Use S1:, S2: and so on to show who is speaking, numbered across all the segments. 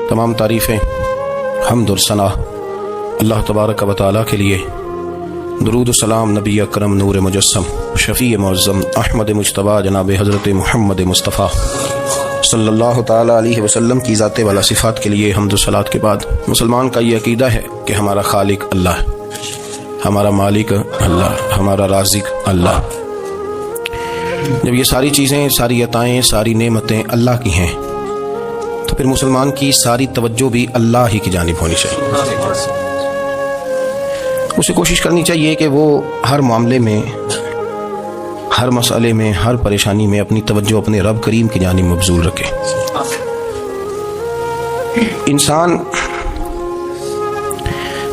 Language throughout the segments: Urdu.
S1: تمام تعریفیں حمد اور ثنا اللہ تبارک و تعالیٰ کے لیے. درود و سلام نبی اکرم نور مجسم شفیع معظم احمد مجتبیٰ جناب حضرت محمد مصطفیٰ صلی اللہ تعالیٰ علیہ وسلم کی ذات والا صفات کے لیے حمد و صلات کے بعد مسلمان کا یہ عقیدہ ہے کہ ہمارا خالق اللہ ہے، ہمارا مالک اللہ، ہمارا رازق اللہ. جب یہ ساری چیزیں، ساری عطائیں، ساری نعمتیں اللہ کی ہیں تو پھر مسلمان کی ساری توجہ بھی اللہ ہی کی جانب ہونی چاہیے. اسے کوشش کرنی چاہیے کہ وہ ہر معاملے میں، ہر مسئلے میں، ہر پریشانی میں اپنی توجہ اپنے رب کریم کی جانب مبذول رکھے. انسان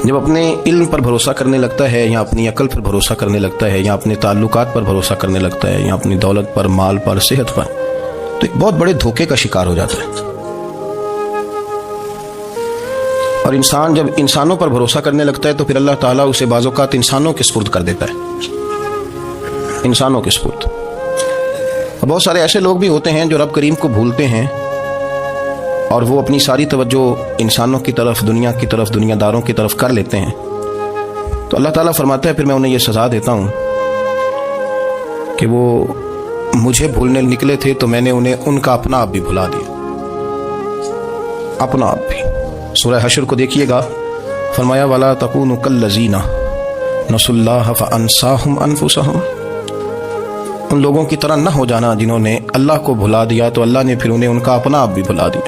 S1: جب اپنے علم پر بھروسہ کرنے لگتا ہے یا اپنی عقل پر بھروسہ کرنے لگتا ہے یا اپنے تعلقات پر بھروسہ کرنے لگتا ہے یا اپنی دولت پر، مال پر، صحت پر، تو ایک بہت بڑے دھوکے کا شکار ہو جاتا ہے. اور انسان جب انسانوں پر بھروسہ کرنے لگتا ہے تو پھر اللہ تعالیٰ اسے بعض اوقات انسانوں کے سپرد کر دیتا ہے، انسانوں کے سپرد. بہت سارے ایسے لوگ بھی ہوتے ہیں جو رب کریم کو بھولتے ہیں اور وہ اپنی ساری توجہ انسانوں کی طرف، دنیا کی طرف، دنیا داروں کی طرف کر لیتے ہیں. تو اللہ تعالیٰ فرماتا ہے پھر میں انہیں یہ سزا دیتا ہوں کہ وہ مجھے بھولنے نکلے تھے تو میں نے انہیں ان کا اپنا آپ بھی بھلا دیا، اپنا آپ بھی. سورہ حشر کو دیکھیے گا، فرمایا وَلَا تَكُونُوا كَالَّذِينَ نَسُوا اللَّهَ فَأَنسَاهُمْ أَنفُسَهُمْ. ان لوگوں کی طرح نہ ہو جانا جنہوں نے اللہ کو بھلا دیا تو اللہ نے پھر انہیں ان کا اپنا آپ بھی بھلا دیا.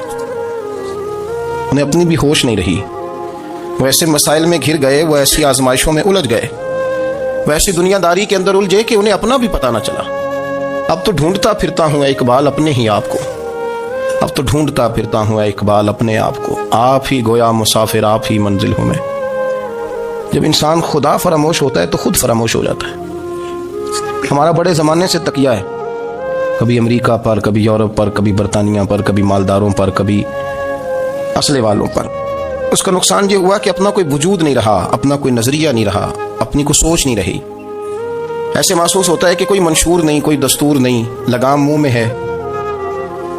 S1: انہیں اپنی بھی ہوش نہیں رہی، وہ ایسے مسائل میں گھر گئے، وہ ایسی آزمائشوں میں الجھ گئے، وہ ایسی دنیا داری کے اندر الجھے کہ انہیں اپنا بھی پتہ نہ چلا. اب تو ڈھونڈتا پھرتا ہوں اے اقبال اپنے ہی آپ کو، اب تو ڈھونڈتا پھرتا ہوں اے اقبال اپنے آپ کو، آپ ہی گویا مسافر، آپ ہی منزل ہوں میں. جب انسان خدا فراموش ہوتا ہے تو خود فراموش ہو جاتا ہے. ہمارا بڑے زمانے سے تکیہ ہے، کبھی امریکہ پر، کبھی یورپ پر، کبھی برطانیہ پر، کبھی مالداروں پر، کبھی اسلحے والوں پر. اس کا نقصان یہ ہوا کہ اپنا کوئی وجود نہیں رہا، اپنا کوئی نظریہ نہیں رہا، اپنی کوئی سوچ نہیں رہی. ایسے محسوس ہوتا ہے کہ کوئی منشور نہیں، کوئی دستور نہیں، لگام منہ میں ہے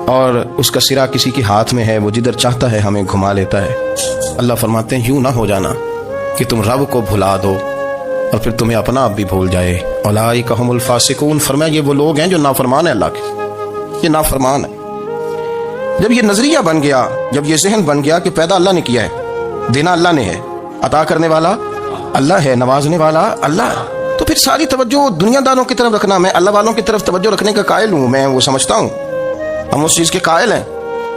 S1: اور اس کا سرا کسی کے ہاتھ میں ہے، وہ جدھر چاہتا ہے ہمیں گھما لیتا ہے. اللہ فرماتے ہیں یوں نہ ہو جانا کہ تم رب کو بھلا دو اور پھر تمہیں اپنا آپ بھی بھول جائے. اولئک ھم الفاسقون. فرمایا یہ وہ لوگ ہیں جو نافرمان ہیں اللہ کے، یہ نافرمان ہے. جب یہ نظریہ بن گیا، جب یہ ذہن بن گیا کہ پیدا اللہ نے کیا ہے، دینا اللہ نے ہے، عطا کرنے والا اللہ ہے، نوازنے والا اللہ ہے، تو پھر ساری توجہ دنیا داروں کی طرف رکھنا. میں اللہ والوں کی طرف توجہ رکھنے کا قائل ہوں، میں وہ سمجھتا ہوں، ہم اس چیز کے قائل ہیں،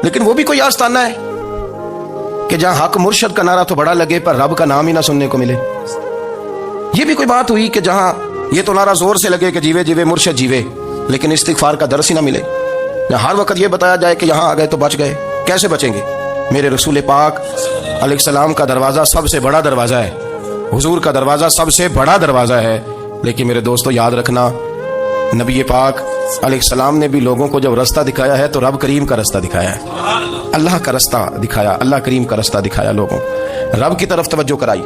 S1: لیکن وہ بھی کوئی آستانہ ہے کہ جہاں حق مرشد کا نعرہ تو بڑا لگے پر رب کا نام ہی نہ سننے کو ملے. یہ بھی کوئی بات ہوئی کہ جہاں یہ تو نعرہ زور سے لگے کہ جیوے جیوے مرشد جیوے، لیکن استغفار کا درس ہی نہ ملے. ہر وقت یہ بتایا جائے کہ یہاں آ گئے تو بچ گئے. کیسے بچیں گے؟ میرے رسول پاک علیہ السلام کا دروازہ سب سے بڑا دروازہ ہے، حضور کا دروازہ سب سے بڑا دروازہ ہے. لیکن میرے دوستو یاد رکھنا، نبی پاک علیہ السلام نے بھی لوگوں کو جب رستہ دکھایا ہے تو رب کریم کا رستہ دکھایا ہے، اللہ کا رستہ دکھایا، اللہ کریم کا رستہ دکھایا، لوگوں رب کی طرف توجہ کرائی.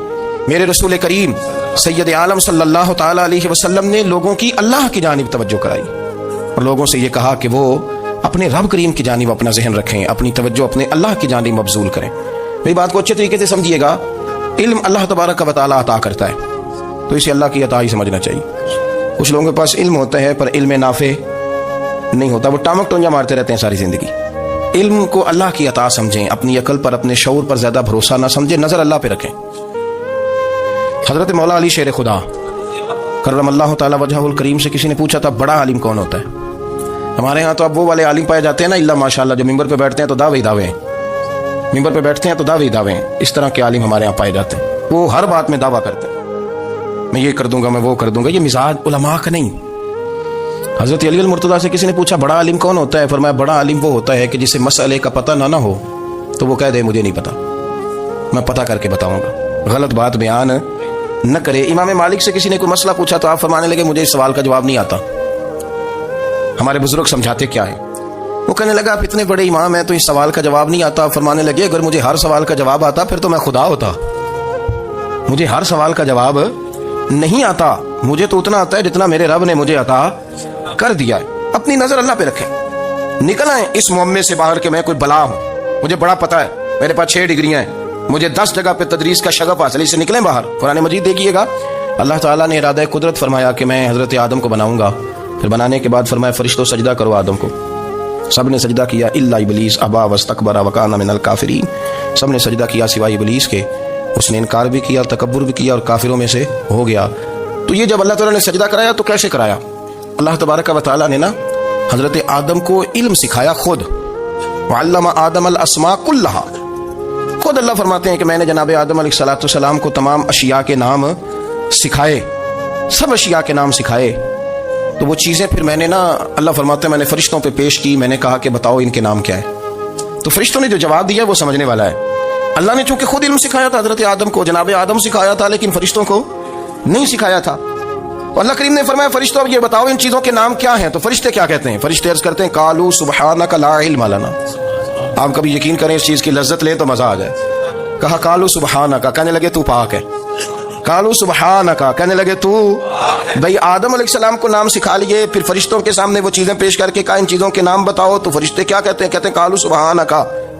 S1: میرے رسول کریم سید عالم صلی اللہ تعالیٰ علیہ وسلم نے لوگوں کی اللہ کی جانب توجہ کرائی اور لوگوں سے یہ کہا کہ وہ اپنے رب کریم کی جانب اپنا ذہن رکھیں، اپنی توجہ اپنے اللہ کی جانب مبذول کریں. میری بات کو اچھے طریقے سے سمجھیے گا. علم اللہ تبارک و تعالیٰ عطا کرتا ہے تو اسے اللہ کی عطا ہی سمجھنا چاہیے. کچھ لوگوں کے پاس علم ہوتا ہے پر علم نافع نہیں ہوتا، وہ ٹامک ٹونجا مارتے رہتے ہیں ساری زندگی. علم کو اللہ کی عطا سمجھیں، اپنی عقل پر، اپنے شعور پر زیادہ بھروسہ نہ سمجھیں، نظر اللہ پہ رکھیں. حضرت مولا علی شیر خدا کرم اللہ تعالیٰ وجہہ الکریم سے کسی نے پوچھا تھا بڑا عالم کون ہوتا ہے؟ ہمارے ہاں تو اب وہ والے عالم پائے جاتے ہیں نا، اللہ ماشاءاللہ، جو ممبر پہ بیٹھتے ہیں تو دعوے ہی دعوے ہیں، ممبر پہ بیٹھتے ہیں تو دعوے ہی دعوے ہیں. اس طرح کے عالم ہمارے ہاں پائے جاتے ہیں، وہ ہر بات میں دعویٰ کرتے ہیں، میں یہ کر دوں گا، میں وہ کر دوں گا. یہ مزاج علماء کا نہیں. حضرت علی المرتضیٰ سے کسی نے پوچھا بڑا عالم کون ہوتا ہے؟ فرمایا بڑا عالم وہ ہوتا ہے کہ جسے مسئلے کا پتہ نہ ہو تو وہ کہہ دے مجھے نہیں پتا، میں پتہ کر کے بتاؤں گا، غلط بات بیان نہ کرے. امام مالک سے کسی نے کوئی مسئلہ پوچھا تو آپ فرمانے لگے مجھے اس سوال کا جواب نہیں آتا، ہمارے بزرگ سمجھاتے کیا ہے. وہ کہنے لگا آپ اتنے بڑے امام ہیں تو اس سوال کا جواب نہیں آتا. فرمانے لگے اگر مجھے ہر سوال کا جواب آتا پھر تو میں خدا ہوتا. مجھے ہر سوال کا جواب نہیں آتا، مجھے تو اتنا آتا ہے جتنا میرے رب نے مجھے عطا کر دیا ہے. اپنی نظر اللہ پہ رکھیں، نکل آئیں اس معمے سے باہر کہ میں کوئی بلا ہوں، مجھے بڑا پتا ہے، میرے پاس 6 ڈگریاں ہیں, مجھے 10 جگہ پہ تدریس کا شغف حاصل, اس سے نکلیں باہر. قرآن مجید دیکھیے گا, اللہ تعالیٰ نے ارادہ قدرت فرمایا کہ میں حضرت آدم کو بناؤں گا. پھر بنانے کے بعد فرمایا فرشتوں سجدہ کرو آدم کو. سب نے سجدہ کیا الا ابلیس ابا واستکبر وکان من الکافرین. سب نے سجدہ کیا سوائے ابلیس کے, اس نے انکار بھی کیا, تکبر بھی کیا اور کافروں میں سے ہو گیا. تو یہ جب اللہ تعالیٰ نے سجدہ کرایا تو کیسے کرایا؟ اللہ تبارک و تعالیٰ نے نا حضرت آدم کو علم سکھایا خود. وعلم آدم الاسماء کلہا. خود اللہ فرماتے ہیں کہ میں نے جناب آدم علیہ السلام کو تمام اشیاء کے نام سکھائے, سب اشیاء کے نام سکھائے. تو وہ چیزیں پھر میں نے نا, اللہ فرماتے ہیں میں نے فرشتوں پہ پیش کی, میں نے کہا کہ بتاؤ ان کے نام کیا ہے. تو فرشتوں نے جو جواب دیا وہ سمجھنے والا ہے. اللہ نے چونکہ خود علم سکھایا تھا حضرت آدم کو, جناب آدم سکھایا تھا, لیکن فرشتوں کو نہیں سکھایا تھا. تو اللہ کریم نے فرمایا فرشتوں اب یہ بتاؤ ان چیزوں کے نام کیا ہیں. تو فرشتے کیا کہتے ہیں؟ فرشتے عرض کرتے ہیں قالوا سبحانک لا علم لنا. آپ کبھی یقین کریں اس چیز کی لذت لیں تو مزہ آ جائے. کہا قالوا سبحانک, کہنے لگے تو پاک ہے. قالوا سبحانک, کہنے لگے تو, بھئی آدم علیہ السلام کو نام سکھا لیے, پھر فرشتوں کے سامنے وہ چیزیں پیش کر کے کہا ان چیزوں کے نام بتاؤ. تو فرشتے کیا کہتے ہیں؟ کہتے ہیں قالوا سبحانک,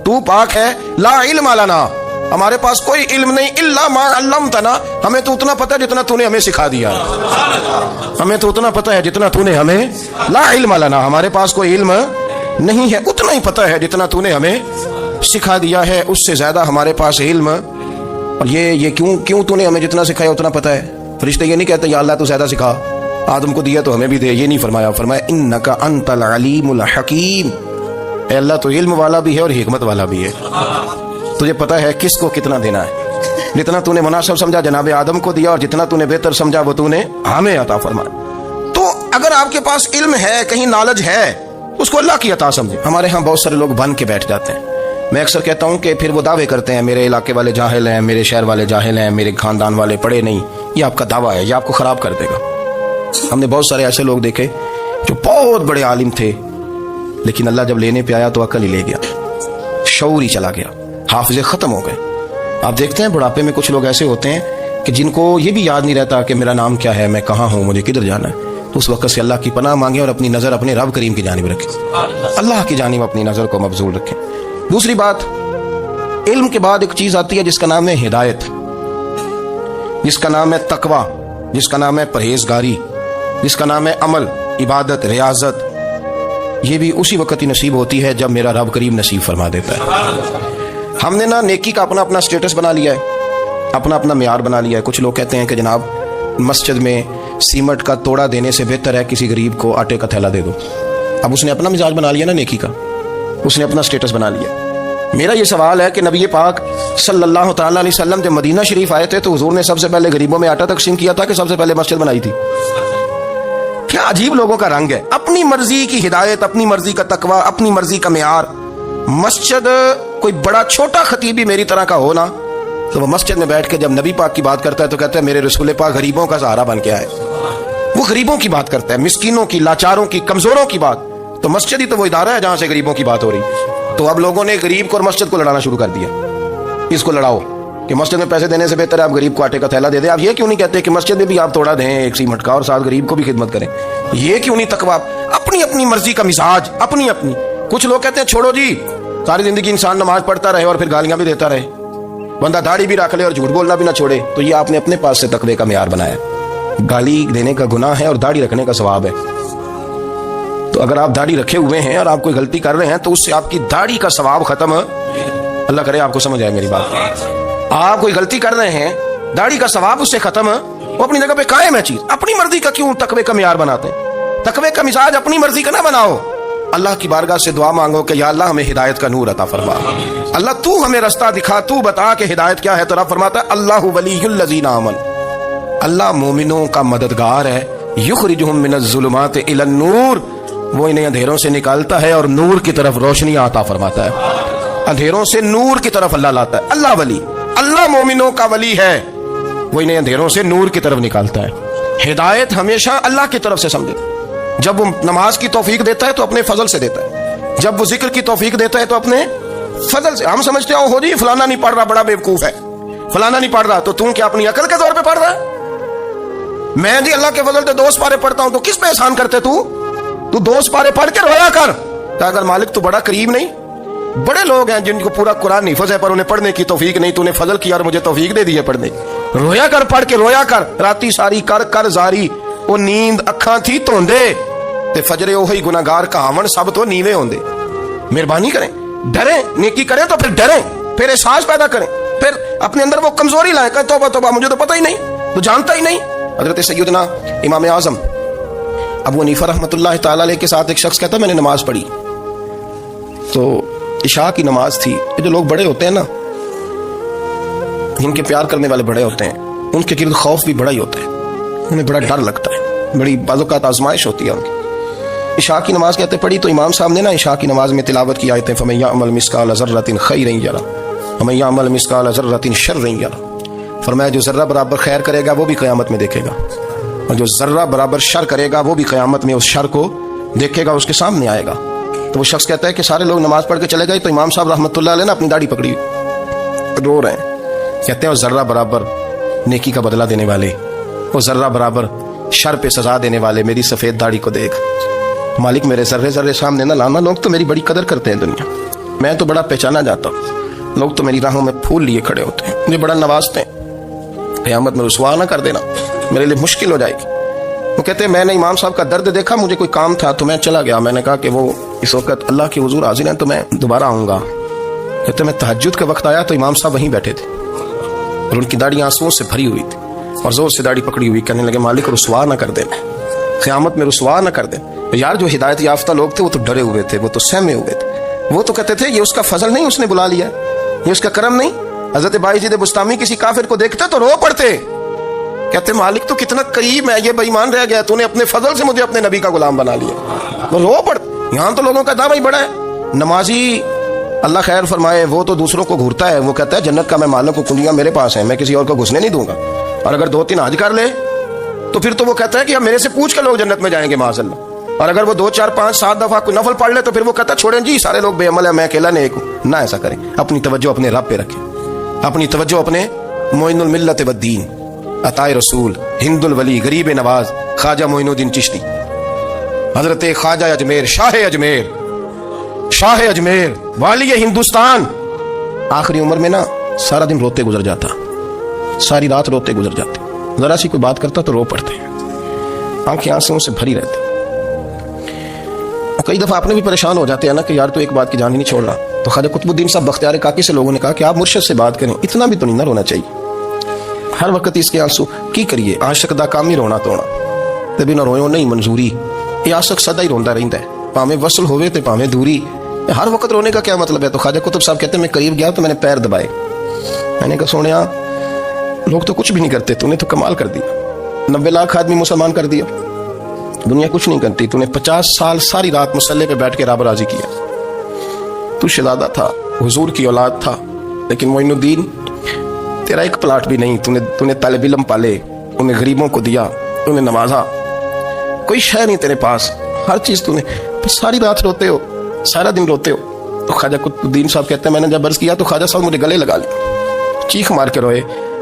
S1: تو پاک ہے, لا علم لنا, ہمارے پاس کوئی علم نہیں, الا ما علمتنا, ہمیں تو اتنا پتہ ہے جتنا تو نے ہمیں سکھا دیا. ہمیں تو اتنا پتہ ہے جتنا تو نے ہمیں, لا علم لنا, ہمارے پاس کوئی علم نہیں ہے, اتنا ہی پتہ ہے جتنا تو نے ہمیں سکھا دیا ہے, اس سے زیادہ ہمارے پاس علم. اور یہ کیوں تو نے ہمیں جتنا سکھایا اتنا پتہ ہے. فرشتے یہ نہیں کہتے یا اللہ تو زیادہ سکھا, آدم کو دیا تو ہمیں بھی دے, یہ نہیں فرمایا. فرمایا انک انت العلیم الحکیم, اے اللہ تو علم والا بھی ہے اور حکمت والا بھی ہے, تجھے پتہ ہے کس کو کتنا دینا ہے. جتنا تو نے مناسب سمجھا جناب آدم کو دیا, اور جتنا تو نے بہتر سمجھا وہ تو نے ہمیں عطا فرمایا. تو اگر آپ کے پاس علم ہے, کہیں نالج ہے, اس کو اللہ کی عطا سمجھے. ہمارے ہاں بہت سارے لوگ بن کے بیٹھ جاتے ہیں. میں اکثر کہتا ہوں کہ پھر وہ دعوے کرتے ہیں میرے علاقے والے جاہل ہیں, میرے شہر والے جاہل ہیں, میرے خاندان والے پڑھے نہیں. یہ آپ کا دعویٰ ہے, یہ آپ کو خراب کر دے گا. ہم نے بہت سارے ایسے لوگ دیکھے جو بہت بڑے عالم تھے, لیکن اللہ جب لینے پہ آیا تو عقل ہی لے گیا, شعور ہی چلا گیا, حافظے ختم ہو گئے. آپ دیکھتے ہیں بڑھاپے میں کچھ لوگ ایسے ہوتے ہیں کہ جن کو یہ بھی یاد نہیں رہتا کہ میرا نام کیا ہے, میں کہاں ہوں, مجھے کدھر جانا ہے. تو اس وقت سے اللہ کی پناہ مانگیں اور اپنی نظر اپنے رب کریم کی جانب رکھیں, اللہ کی جانب اپنی نظر کو مبذول رکھیں. دوسری بات, علم کے بعد ایک چیز آتی ہے جس کا نام ہے ہدایت, جس کا نام ہے تقوی, جس کا نام ہے پرہیزگاری, جس کا نام ہے عمل, عبادت, ریاضت. یہ بھی اسی وقت ہی نصیب ہوتی ہے جب میرا رب کریم نصیب فرما دیتا ہے. ہم نے نا نیکی کا اپنا اپنا سٹیٹس بنا لیا ہے, اپنا اپنا معیار بنا لیا ہے. کچھ لوگ کہتے ہیں کہ جناب مسجد میں سیمنٹ کا توڑا دینے سے بہتر ہے کسی غریب کو آٹے کا تھیلا دے دو. اب اس نے اپنا مزاج بنا لیا نا نیکی کا, اس نے اپنا سٹیٹس بنا لیا. میرا یہ سوال ہے کہ نبی پاک صلی اللہ تعالیٰ علیہ وسلم جب مدینہ شریف آئے تھے تو حضور نے سب سے پہلے غریبوں میں آٹا تقسیم کیا تھا کہ سب سے پہلے مسجد بنائی تھی؟ کیا عجیب لوگوں کا رنگ ہے, اپنی مرضی کی ہدایت, اپنی مرضی کا تقوی, اپنی مرضی کا معیار. مسجد کوئی بڑا چھوٹا خطیب بھی میری طرح کا ہو نا, تو وہ مسجد میں بیٹھ کے جب نبی پاک کی بات کرتا ہے تو کہتا ہے میرے رسول پاک غریبوں کا سہارا بن کے آئے. وہ غریبوں کی بات کرتا ہے, مسکینوں کی, لاچاروں کی, کمزوروں کی بات. تو مسجد ہی تو وہ ادارہ ہے جہاں سے غریبوں کی بات ہو رہی. تو اب لوگوں نے غریب کو اور مسجد کو لڑانا شروع کر دیا. اس کو لڑاؤ کہ مسجد میں پیسے دینے سے بہتر ہے آپ غریب کو آٹے کا تھیلا دے دیں. آپ یہ کیوں نہیں کہتے کہ مسجد میں بھی آپ توڑا دیں ایک سیمنٹ کا اور ساتھ غریب کو بھی خدمت کریں؟ یہ کیوں نہیں تقویٰ؟ اپنی اپنی مرضی کا مزاج, اپنی اپنی. کچھ لوگ کہتے ہیں چھوڑو جی, ساری زندگی انسان نماز پڑھتا رہے اور پھر گالیاں بھی دیتا رہے, بندہ داڑھی بھی رکھ لے اور جھوٹ بولنا بھی نہ چھوڑے. تو یہ آپ نے اپنے پاس سے تقوی کا معیار بنایا. گالی دینے کا گناہ ہے اور داڑھی رکھنے کا ثواب ہے. تو اگر آپ داڑھی رکھے ہوئے ہیں اور آپ کوئی غلطی کر رہے ہیں تو اس سے آپ کی داڑھی کا ثواب ختم. اللہ کرے آپ کو سمجھ آئے میری بات. آپ کوئی غلطی کر رہے ہیں, داڑھی کا ثواب اس سے ختم, وہ اپنی جگہ پہ قائم ہے چیز. اپنی مرضی کا کیوں تقوی کا معیار بناتے ہیں؟ تقوی کا مزاج اپنی مرضی کا نہ بناؤ. اللہ کی بارگاہ سے دعا مانگو کہ یا اللہ ہمیں ہدایت کا نور عطا فرما, اللہ تو ہمیں رستہ دکھا, تو بتا کہ ہدایت کیا ہے. تو رب فرماتا ہے اللہ ولی الذین آمنوا, اللہ مومنوں کا مددگار ہے. یخرجہم من الظلمات الی النور, وہ انہیں اندھیروں سے نکالتا ہے اور نور کی طرف روشنی عطا فرماتا ہے. اندھیروں سے نور کی طرف اللہ لاتا ہے. اللہ ولی, اللہ مومنوں کا ولی ہے, وہ انہیں اندھیروں سے نور کی طرف نکالتا ہے. ہدایت ہمیشہ اللہ کی طرف سے سمجھے. جب وہ نماز کی توفیق دیتا ہے تو اپنے فضل سے دیتا ہے, جب وہ ذکر کی توفیق دیتا ہے تو اپنے فضل سے. ہم سمجھتے ہو جی فلانا نہیں پڑھ رہا بڑا بیوقوف ہے, فلانا نہیں پڑھ رہا, تو تم کیا اپنی عقل کے طور پہ پڑھ رہا ہے؟ میں جی اللہ کے فضل سے 2 سپارے پڑھتا ہوں, تو کس پہ احسان کرتے تو 2 سپارے پڑھ کے رویا کر کہ اگر مالک تو بڑا قریب نہیں, بڑے لوگ ہیں جن کو پورا قرآن حفظ ہے پر انہیں پڑھنے کی توفیق نہیں. تو نے فضل کیا اور مجھے توفیق دے دی ہے پڑھنے کی. رویا کر پڑھ کے رویا کر راتی ساری کر کر زاری. وہ نیند اکھاں تھی توندے تے فجرے وہی گناہگار کہاون سب تو نیویں ہوندے. مہربانی کریں, ڈریں, نیکی کریں تو پھر ڈریں, پھر احساس پیدا کریں, پھر اپنے اندر وہ کمزوری لائیں کہ توبہ توبہ مجھے تو پتہ ہی نہیں, تو جانتا ہی نہیں. حضرت سیدنا امام اعظم ابو حنیفہ رحمۃ اللہ تعالی علیہ کے ساتھ ایک شخص کہتا ہے میں نے نماز پڑھی تو عشاء کی نماز تھی. یہ جو لوگ بڑے ہوتے ہیں نا, جن کے پیار کرنے والے بڑے ہوتے ہیں, ان کے گرد خوف بھی بڑا ہی ہوتا ہے, انہیں بڑا ڈر لگتا ہے, بڑی بعض اوقات آزمائش ہوتی ہے ان کی. عشاء کی نماز کہتے پڑھی تو امام صاحب نے نا عشاء کی نماز میں تلاوت کی آیتیں فَمَن يَعْمَلْ مِثْقَالَ ذَرَّةٍ خَيْرًا يَرَهُ وَمَن يَعْمَلْ مِثْقَالَ ذَرَّةٍ شَرًّا يَرَهُ. فرمایا جو ذرہ برابر خیر کرے گا وہ بھی قیامت میں دیکھے گا, اور جو ذرہ برابر شر کرے گا وہ بھی قیامت میں اس شر کو دیکھے گا, اس کے سامنے آئے گا. تو وہ شخص کہتا ہے کہ سارے لوگ نماز پڑھ کے چلے گئے تو امام صاحب رحمۃ اللہ علیہ نے اپنی داڑھی پکڑی, رو رہے ہیں. کہتے ہیں وہ ذرہ برابر نیکی کا بدلہ دینے والے, وہ ذرہ برابر شر پہ سزا دینے والے میری سفید داڑھی کو دیکھ. مالک میرے ذرے ذرے سامنے نہ لانا, لوگ تو میری بڑی قدر کرتے ہیں دنیا, میں تو بڑا پہچانا جاتا ہوں, لوگ تو میری راہوں میں پھول لیے کھڑے ہوتے ہیں, مجھے بڑا نوازتے ہیں, قیامت میں رسوا نہ کر دینا, میرے لیے مشکل ہو جائے گی. وہ کہتے ہیں میں نے امام صاحب کا درد دیکھا, مجھے کوئی کام تھا تو میں چلا گیا, میں نے کہا کہ وہ اس وقت اللہ کے حضور حاضر ہیں تو میں دوبارہ آؤں گا. کہتے میں تہجد کا وقت آیا تو امام صاحب وہیں بیٹھے تھے اور ان کی داڑھی آنسوؤں سے بھری ہوئی تھی اور زور سے داڑھی پکڑی ہوئی, کہنے لگے مالک رسوا نہ کر دینا, قیامت میں رسوا نہ کر دیں. یار جو ہدایت یافتہ لوگ تھے وہ تو ڈرے ہوئے تھے, وہ تو سہمے ہوئے تھے, وہ تو کہتے تھے یہ اس کا فضل نہیں, اس نے بلا لیا, یہ اس کا کرم نہیں. حضرت بائیزید بستامی کسی کافر کو دیکھتے تو رو پڑتے, کہتے مالک تو کتنا قریب ہے, یہ بے ایمان رہ گیا, تو نے اپنے فضل سے مجھے اپنے نبی کا غلام بنا لیا. وہ رو پڑتے. یہاں تو لوگوں کا دعویٰ ہی بڑا ہے. نمازی اللہ خیر فرمائے وہ تو دوسروں کو گھورتا ہے, وہ کہتا ہے جنت کا میں مالک ہوں, کنجیاں میرے پاس ہیں, میں کسی اور کو گھسنے نہیں دوں گا. اور اگر 2-3 حج کر لے تو پھر تو وہ کہتا ہے کہ اب میرے سے پوچھ کے لوگ جنت میں جائیں گے معاذ اللہ. اور اگر وہ 2 4 5 7 دفعہ کوئی نفل پڑھ لے تو پھر وہ کہتا ہے چھوڑیں جی سارے لوگ بے عمل ہیں, میں اکیلا نیک ہوں. نہ ایسا کریں, اپنی توجہ اپنے رب پہ رکھیں, اپنی توجہ اپنے معین الملت والدین عطا رسول ہند الولی غریب نواز خواجہ معین الدین چشتی, حضرت خواجہ اجمیر, شاہ اجمیر والی ہندوستان. آخری عمر میں نا سارا دن روتے گزر جاتا, ساری رات روتے گزر جاتے, ذرا سی کوئی بات کرتا تو رو پڑتے, آنکھیں آنسوؤں سے بھری رہتی. کئی دفعہ آپ نے بھی پریشان ہو جاتے ہیں نا کہ یار تو ایک بات کی جان ہی نہیں چھوڑ رہا. تو خواجہ قطب الدین صاحب بختیار کاکی سے لوگوں نے کہا کہ آپ مرشد سے بات کریں, اتنا بھی تو نہیں نہ رونا چاہیے, ہر وقت اس کے آنسو کی کریے. عاشق دا کام ہی رونا توڑا, تبھی نہ رویوں نہیں منظوری, یہ عاشق سدا ہی روندا رہندا ہے, پاویں وصل ہوئے تے پاویں دوری, ہر وقت رونے کا کیا مطلب ہے. تو خواجہ قطب صاحب کہتے ہیں میں قریب گیا تو میں نے پیر دبائے, میں نے کہا سونیا لوگ تو کچھ بھی نہیں کرتے, تو نے تو کمال کر دیا, 90 لاکھ آدمی مسلمان کر دیا, دنیا کچھ نہیں کرتی, تو نے 50 سال ساری رات مسلح پہ بیٹھ کے رب راضی کیا. تو شہزادہ تھا, حضور کی اولاد تھا, لیکن معین الدین تیرا ایک پلاٹ بھی نہیں, تو نے طالب علم پالے, انہیں غریبوں کو دیا, انہیں نوازا, کوئی شے نہیں تیرے پاس, ہر چیز تو نے, ساری رات روتے ہو, سارا دن روتے ہو. تو خواجہ قطب الدین صاحب کہتے ہیں میں نے جب عرض کیا تو خواجہ صاحب مجھے گلے لگا لیا, چیخ مار کے روئے,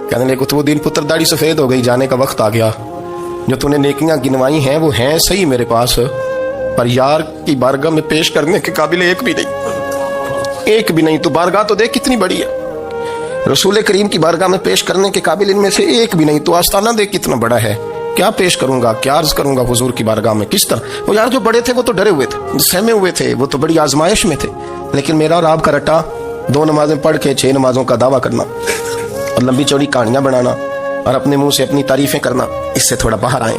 S1: کہنے لگے قطب الدین پتر داڑھی سفید ہو گئی, جانے کا وقت آ گیا, جو تو نے نیکیاں گنوائی ہیں وہ ہیں صحیح میرے پاس, پر یار کی بارگاہ میں پیش کرنے کے قابل ایک بھی نہیں. تو بارگاہ تو دیکھ کتنی بڑی ہے, رسول کریم کی بارگاہ میں پیش کرنے کے قابل ان میں سے ایک بھی نہیں. تو آستانہ دیکھ کتنا بڑا ہے, کیا پیش کروں گا, کیا عرض کروں گا حضور کی بارگاہ میں, کس طرح. وہ یار جو بڑے تھے وہ تو ڈرے ہوئے تھے, سہمے ہوئے تھے, وہ تو بڑی آزمائش میں تھے, لیکن میرا اور آپ کا رٹا 2 نمازیں پڑھ کے 6 نمازوں کا دعویٰ کرنا اور لمبی چوڑی کہانیاں بنانا اور اپنے منہ سے اپنی تعریفیں کرنا, اس سے تھوڑا باہر آئیں.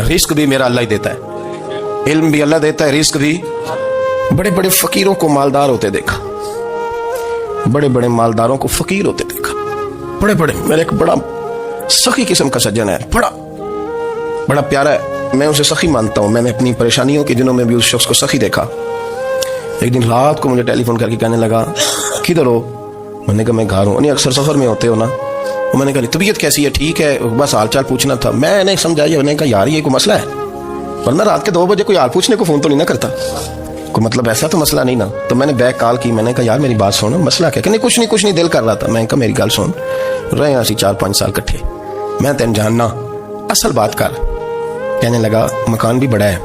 S1: رزق بھی میرا اللہ ہی دیتا ہے, علم بھی اللہ دیتا ہے, رزق بھی. بڑے بڑے فقیروں کو مالدار ہوتے دیکھا, بڑے بڑے مالداروں کو فقیر ہوتے دیکھا, بڑے بڑے. میرا ایک بڑا سخی قسم کا سجن ہے, بڑا پیارا ہے, میں اسے سخی مانتا ہوں. میں نے اپنی پریشانیوں کے دنوں میں بھی اس شخص کو سخی دیکھا. ایک دن رات کو مجھے ٹیلی فون کر کے کہنے لگا کدھر ہو, میں نے کہا میں گھر ہوں. نہیں اکثر سفر میں ہوتے ہو نا. میں نے کہا طبیعت کیسی ہے, ٹھیک ہے, بس حال چال پوچھنا تھا. میں نہیں سمجھایا, میں نے کہا یار یہ کوئی مسئلہ ہے, ورنہ رات کے 2 بجے کوئی حال پوچھنے کو فون تو نہیں نہ کرتا, کوئی مطلب ایسا تو مسئلہ نہیں نا. تو میں نے بیک کال کی, میں نے کہا یار میری بات سن, مسئلہ کیا. کہ نہیں کچھ نہیں دل کر رہا تھا. میں نے کہا میری گل سن, رہے اسی 4-5 سال کٹھے, میں تین جاننا, اصل بات کر. کہنے لگا مکان بھی بڑا ہے,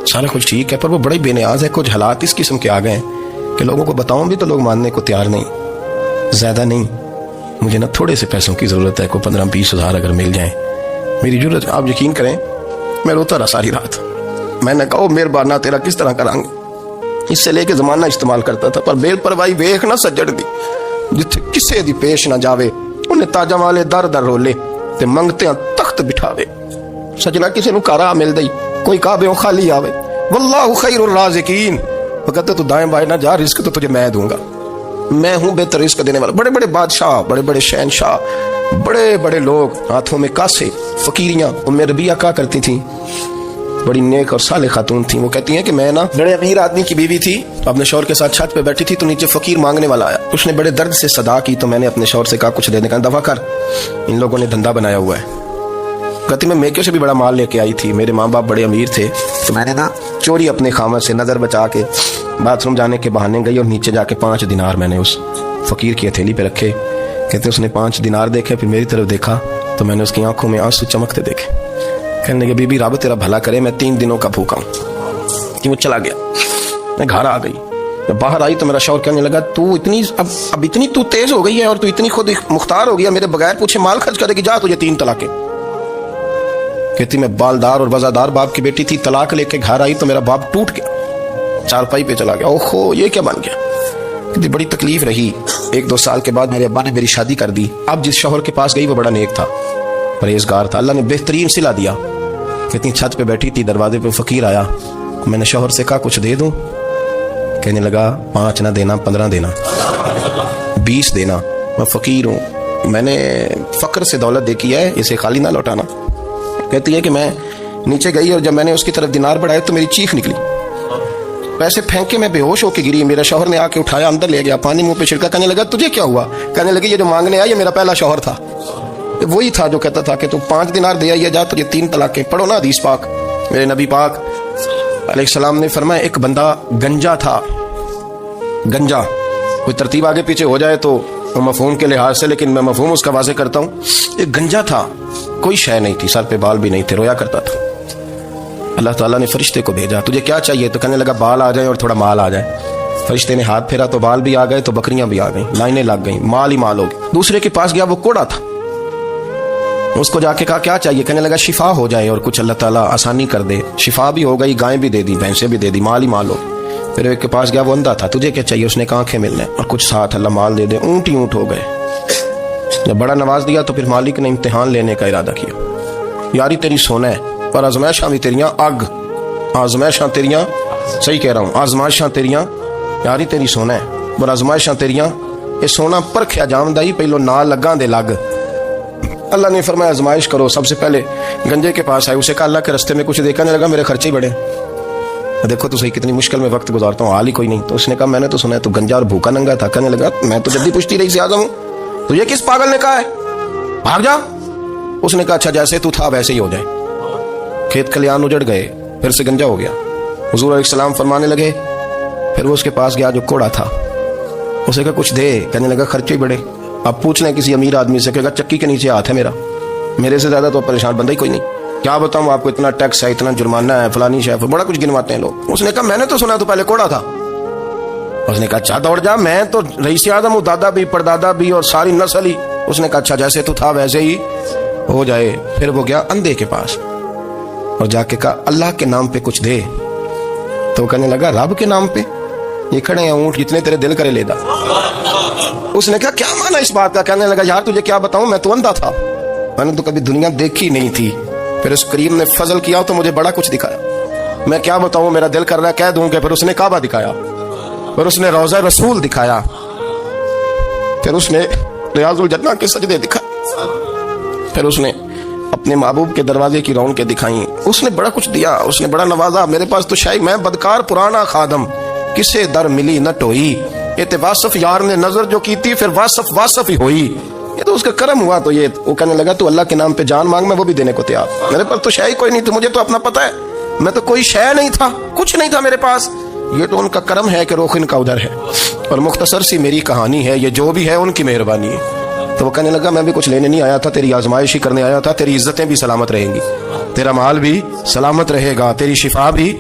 S1: سارا کچھ ٹھیک ہے, پر وہ بڑے بے نیاز ہے, کچھ حالات اس قسم کے آ گئے ہیں کہ لوگوں کو بتاؤں بھی تو لوگ ماننے کو تیار نہیں. زیادہ نہیں, مجھے نا تھوڑے سے پیسوں کی ضرورت ہے, کوئی 15-20 ہزار اگر مل جائیں میری ضرورت. آپ یقین کریں میں روتا رہا ساری رات. میں نے کہا مہربانہ تیرا کس طرح کرانگے, اس سے لے کے زمانہ استعمال کرتا تھا, پر بے پرواہی ویکھ نہ سجڑ دی جتھے کسے دی پیش نہ جاوے, انہیں تاجاں والے در در رولے تے منگتے ہیں تخت بٹھاوے. سجنا کسی نو کارا مل دئی, کوئی کعبے خالی آوے. واللہ خیر الرازقین, وہ کہتے تو دائیں بائیں نہ جا, رزق تو تجھے میں دوں گا, میں ہوں بہتر رزق دینے والا. بڑے بڑے بادشاہ, بڑے بڑے شہنشاہ, بڑے بڑے لوگ ہاتھوں میں کاسے, فقیریاں. ام ربیعہ کہا کرتی تھیں, بڑی نیک اور صالح خاتون تھیں, وہ کہتی ہیں کہ میں نا بڑے امیر آدمی کی بیوی تھی, اپنے شوہر کے ساتھ چھت پہ بیٹھی تھی تو نیچے فقیر مانگنے والا آیا. اس نے بڑے درد سے صدا کی تو میں نے اپنے شوہر سے کہا کچھ دینے کا دفع کر, ان لوگوں نے دھندا بنایا ہوا ہے. کہتی میں میکے سے بھی بڑا مال لے کے آئی تھی, میرے ماں باپ بڑے امیر تھے, تو میں نے نا چوری اپنے خامد سے نظر بچا کے باتھ روم جانے کے بہانے گئی اور نیچے جا کے 5 دینار میں نے اس فقیر کی ہتھیلی پہ رکھے. کہتے اس نے 5 دینار دیکھے, پھر میری طرف دیکھا تو میں نے اس کی آنکھوں میں آنسو چمکتے دیکھے. کہنے لگے بی بی رب تیرا بھلا کرے, میں 3 دنوں کا بھوکا ہوں. کہ وہ چلا گیا. میں گھر آ گئی, جب باہر آئی تو میرا شوہر کہنے لگا تو اتنی اب اتنی تو تیز ہو گئی ہے اور تو اتنی خود مختار ہو گیا, میرے بغیر پوچھے مال خرچ کرے گی, جا تجھے 3 طلاقیں. کہتی میں بالدار اور وزادار باپ کی بیٹی تھی, طلاق لے کے گھر آئی تو میرا باپ ٹوٹ گیا, چارپائی پہ چلا گیا. اوہو یہ کیا بن گیا. کہتی بڑی تکلیف رہی. 1-2 سال کے بعد میرے ابا نے میری شادی کر دی. اب جس شوہر کے پاس گئی وہ بڑا نیک تھا, پرہیزگار تھا, اللہ نے بہترین صلہ دیا. کہتی چھت پہ بیٹھی تھی, دروازے پہ فقیر آیا, میں نے شوہر سے کہا کچھ دے دوں. کہنے لگا 5 نہ دینا, 15 دینا, 20 دینا, میں فقیر ہوں, میں نے فقر سے دولت دیکھی ہے, اسے خالی نہ لوٹانا. کہتی ہے کہ میں نیچے گئی اور جب میں نے اس کی طرف دینار بڑھائے تو میری چیخ نکلی, پیسے پھینک کے میں بے ہوش ہو کے گری. میرا شوہر نے آ کے اٹھایا, اندر لے گیا, پانی منہ پہ چھڑکا. کہنے لگا تجھے کیا ہوا. کہنے لگے یہ جو مانگنے آیا یہ میرا پہلا شوہر تھا, وہی تھا جو کہتا تھا کہ تو 5 دینار دے آئیے, جا تجھے 3 طلاقیں. پڑھو نا حدیث پاک. میرے نبی پاک علیہ السلام نے فرمایا ایک بندہ گنجا تھا. گنجا, کوئی ترتیب آگے پیچھے ہو جائے تو مفہوم کے لحاظ سے, لیکن میں مفہوم اس کا واضح کرتا ہوں. ایک گنجا تھا, کوئی شے نہیں تھی, سر پہ بال بھی نہیں تھے, رویا کرتا تھا. اللہ تعالیٰ نے فرشتے کو بھیجا, تجھے کیا چاہیے. تو کہنے لگا بال آ جائیں اور تھوڑا مال آ جائے. فرشتے نے ہاتھ پھیرا تو بال بھی آ گئے, تو بکریاں بھی آ گئیں, لائنیں لگ گئیں, مال ہی مال ہو گئے. دوسرے کے پاس گیا, وہ کوڑا تھا, اس کو جا کے کہا کیا چاہیے. کہنے لگا شفا ہو جائے اور کچھ اللہ تعالیٰ آسانی کر دے. شفا بھی ہو گئی, گائیں بھی دے دی, بھینسیں بھی دے دی, مال ہی مال ہو. پھر ایک کے پاس گیا, وہ اندھا تھا, تجھے کیا چاہیے. اس نے کہا آنکھیں ملنے اور کچھ ساتھ, اللہ مال دے دے. اونٹ ہی اونٹ ہو گئے. جب بڑا نواز دیا تو پھر مالک نے امتحان لینے کا ارادہ کیا. یاری تیری سونا ہے پر آزمائشاں بھی تیریاں اگ, آزمائشاں تیریاں, صحیح کہہ رہا ہوں, آزمائشاں تیریاں, یاری تیری سونا ہے پر آزمائشاں تیریاں. یہ سونا پرکھیا جامدہ ہی پہلو نال لگاں دے لگ. اللہ نے فرمایا آزمائش کرو. سب سے پہلے گنجے کے پاس آئے, اسے کہا اللہ کے رستے میں کچھ دیکھنے لگا, میرے خرچے ہی بڑے, دیکھو تو صحیح کتنی مشکل میں وقت گزارتا ہوں, حال ہی کوئی نہیں. تو اس نے کہا میں نے تو سنا ہے تو گنجا اور بھوکا ننگا تھا. کہنے لگا میں تو جلدی پوچھتی رہی سے اعظم ہوں, تجھے کس پاگل نے کہا ہے بھاگ جا. اس نے کہا اچھا جیسے تو تھا ویسے ہی ہو جائے. کھیت کھلیان اجڑ گئے, پھر سے گنجا ہو گیا. حضور علیہ السلام فرمانے لگے, پھر وہ اس کے پاس گیا جو کوڑا تھا, اسے کہا کچھ دے. کہنے لگا خرچے ہی بڑے. اب پوچھ لیں کسی امیر آدمی سے, کہے گا چکی کے نیچے ہاتھ ہے میرا, میرے سے زیادہ تو پریشان بندہ ہی کوئی نہیں. کیا بتاؤں آپ کو, اتنا ٹیکس ہے, اتنا جرمانہ ہے, فلانی شے, بڑا کچھ گنواتے ہیں لوگ. اس نے کہا میں نے تو سنا تو پہلے کوڑا تھا. اس نے کہا اچھا دوڑ جا, میں تو رئیس اعظم ہوں, دادا بھی پردادا بھی اور ساری نسل ہی. اس نے کہا اچھا جیسے تو تھا ویسے ہی ہو جائے. پھر وہ گیا اندھے کے پاس اور جا کے کہا اللہ کے نام پہ کچھ دے. تو وہ کہنے لگا رب کے نام پہ, یہ کھڑے ہیں اونٹ, جتنے تیرے دل کرے لے دا. اس نے کہا کیا مانا اس بات کا. کہنے لگا یار تجھے کیا بتاؤں, میں تو اندھا تھا, میں نے تو کبھی دنیا دیکھی نہیں تھی. پھر اس کریم نے فضل کیا تو مجھے بڑا کچھ دکھایا. میں کیا بتاؤں, میرا دل کر رہا ہے کہہ دوں کہ. پھر اس نے کعبہ دکھایا, پھر اس نے روضہ رسول دکھایا, پھر اس نے ریاض الجنہ کے سجدے دکھائے, پھر اس نے اپنے محبوب کے دروازے کی رونقیں دکھائیں. اس نے بڑا کچھ دیا, اس نے بڑا نوازا. میرے پاس تو شاید میں بدکار پرانا خادم, کسے در ملی نہ ٹوئی. یہ تو واصف یار نے نظر جو کی تھی, پھر واصف ہی ہوئی. یہ تو اس کا کرم ہوا. تو یہ وہ کہنے لگا تو اللہ کے نام پہ جان مانگ, میں وہ بھی دینے کو تیار. میرے پاس تو شے کوئی نہیں تھی, مجھے تو اپنا پتہ ہے, میں تو کوئی شے نہیں تھا, کچھ نہیں تھا میرے پاس. یہ تو ان کا کرم ہے کہ روخ ان کا ادھر ہے, اور مختصر سی میری کہانی ہے, یہ جو بھی ہے ان کی مہربانی ہے. تو وہ کہنے لگا میں بھی کچھ لینے نہیں آیا تھا, تیری آزمائش ہی کرنے آیا تھا. تیری عزتیں بھی سلامت رہیں گی, تیرا مال بھی سلامت رہے گا, تیری شفا بھی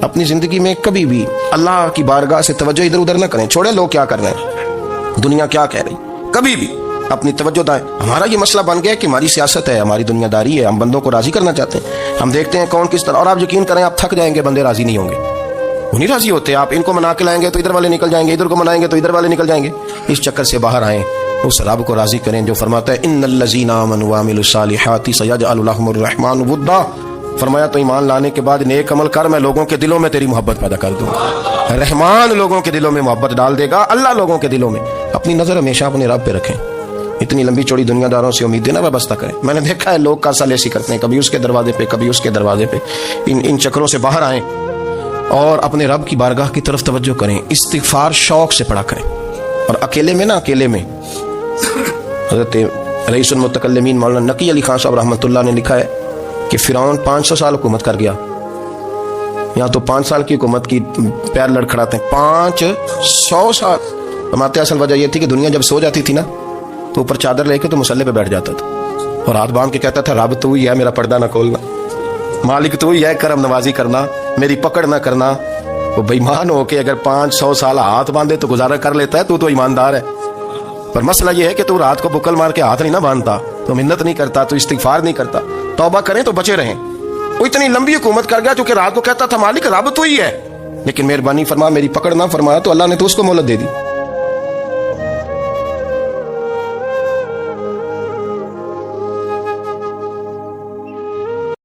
S1: اپنی زندگی میں کبھی بھی اللہ کی بارگاہ سے توجہ ادھر ادھر نہ کریں. چھوڑیں لوگ کیا کر رہے ہیں, دنیا کیا کہہ رہی, کبھی بھی اپنی توجہ دائیں. ہمارا یہ مسئلہ بن گیا ہے کہ ہماری سیاست ہے, ہماری دنیا داری ہے, ہم بندوں کو راضی کرنا چاہتے ہیں. ہم دیکھتے ہیں کون کس طرح, اور آپ یقین کریں آپ تھک جائیں گے, بندے راضی نہیں ہوں گے, وہ نہیں راضی ہوتے. آپ ان کو منا کے لائیں گے تو ادھر والے نکل جائیں گے, ادھر کو منائیں گے تو ادھر والے نکل جائیں گے. اس چکر سے باہر آئیں, اس رب کو راضی کریں جو فرماتا ہے ان الذین آمنوا وعملوا الصالحات سیجعل لهم الرحمن ودا. فرمایا تو ایمان لانے کے بعد نیک عمل کر, میں لوگوں کے دلوں میں تیری محبت پیدا کر دوں گا. رحمان لوگوں کے دلوں میں محبت ڈال دے گا, اللہ لوگوں کے دلوں میں. اپنی نظر ہمیشہ اپنے رب پہ رکھیں. اتنی لمبی چوڑی دنیا داروں سے امید نہ وابستہ کریں. میں نے دیکھا ہے لوگ کاسا لیسی کرتے ہیں, کبھی اس کے دروازے پہ کبھی اس کے دروازے پہ. ان چکروں سے باہر آئیں اور اپنے رب کی بارگاہ کی طرف توجہ کریں. استغفار شوق سے پڑھا کریں, اور اکیلے میں نا, اکیلے میں. حضرت رئیس المتکلمین مولانا نقی علی خان صاحب رحمۃ اللہ نے لکھا ہے کہ فرعون 500 سال حکومت کر گیا. یہاں تو 5 سال کی حکومت کی پیر لڑکھڑاتے ہیں, 500 سال. فرماتے اصل وجہ یہ تھی کہ دنیا جب سو جاتی تھی نا تو اوپر چادر لے کے تو مصلے پہ بیٹھ جاتا تھا اور ہاتھ باندھ کے کہتا تھا رب تو ہی ہے, میرا پردہ نہ کھولنا, مالک تو ہی ہے, کرم نوازی کرنا, میری پکڑ نہ کرنا. وہ بے ایمان ہو کے اگر 500 سال ہاتھ باندھے تو گزارا کر لیتا ہے, تو ایماندار ہے. پر مسئلہ یہ ہے کہ تو رات کو بکل مار کے ہاتھ نہیں نہ باندھتا, تو منت نہیں کرتا, تو استغفار نہیں کرتا. توبہ کریں تو بچے رہیں. وہ اتنی لمبی حکومت کر گیا چونکہ رات کو کہتا تھا مالک رب تو ہی ہے, لیکن مہربانی فرما میری پکڑ نہ فرمایا تو اللہ نے تو اس کو مہلت دے دی.